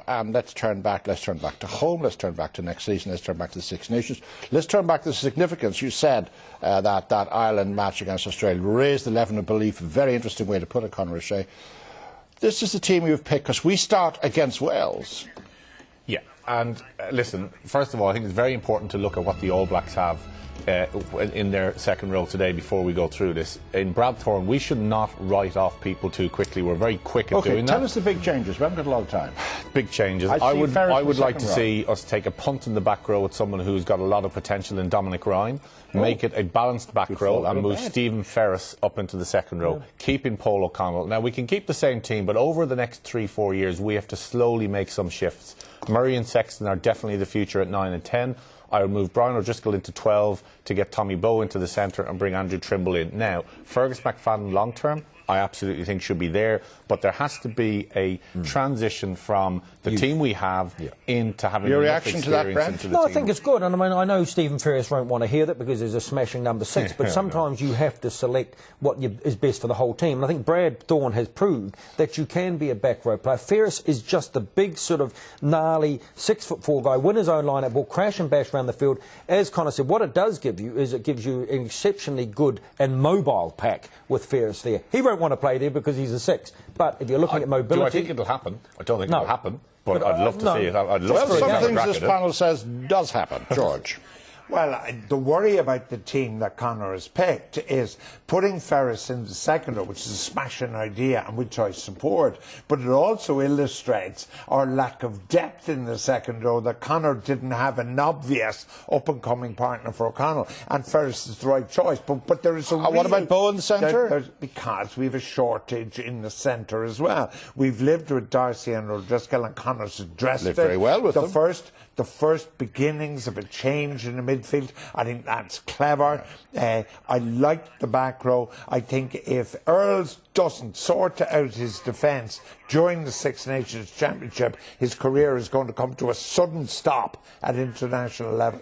and let's turn back to home, let's turn back to next season, let's turn back to the Six Nations, let's turn back to the significance. You said that Ireland match against Australia raised the level of belief, a very interesting way to put it, Conor O'Shea. This is the team you've picked because we start against Wales. Yeah, and listen, first of all, I think it's very important to look at what the All Blacks have in their second row today before we go through this. In Bradthorn, we should not write off people too quickly. We're very quick at doing that. Tell us the big changes. We haven't got a lot of time. Big changes. I would like to see us take a punt in the back row with someone who's got a lot of potential in Dominic Ryan, make it a balanced back row and move Stephen Ferris up into the second row, keeping Paul O'Connell. Now, we can keep the same team, but over the next 3-4 years, we have to slowly make some shifts. Murray and Sexton are definitely the future at 9 and 10. I would move Brian O'Driscoll into 12 to get Tommy Bowe into the centre and bring Andrew Trimble in. Now, Fergus McFadden long term, I absolutely think should be there, but there has to be a transition from the team we have into having your reaction to that, Brent? No, I think it's good, and I mean, I know Stephen Ferris won't want to hear that because he's a smashing number 6, but sometimes you have to select what is best for the whole team. And I think Brad Thorne has proved that you can be a back row player. Ferris is just the big sort of gnarly 6'4" guy, win his own line-up ball, crash and bash around the field. As Conor said, what it does give you is it gives you an exceptionally good and mobile pack with Ferris there. He won't want to play there because he's a 6. But if you're looking at mobility... Do I think it'll happen? I don't think it'll happen, but I'd love to see it. I'd love to see some things this panel says does happen. George. Well, the worry about the team that Conor has picked is putting Ferris in the second row, which is a smashing idea and which I support, but it also illustrates our lack of depth in the second row, that Conor didn't have an obvious up-and-coming partner for O'Connell, and Ferris is the right choice. But there is a what about Bowe in the centre? Because we have a shortage in the centre as well. We've lived with Darcy and O'Driscoll, and Connor's addressed it. Very well with them. The first beginnings of a change in the midfield, I think that's clever. I like the back row. I think if Earls doesn't sort out his defence during the Six Nations Championship, his career is going to come to a sudden stop at international level.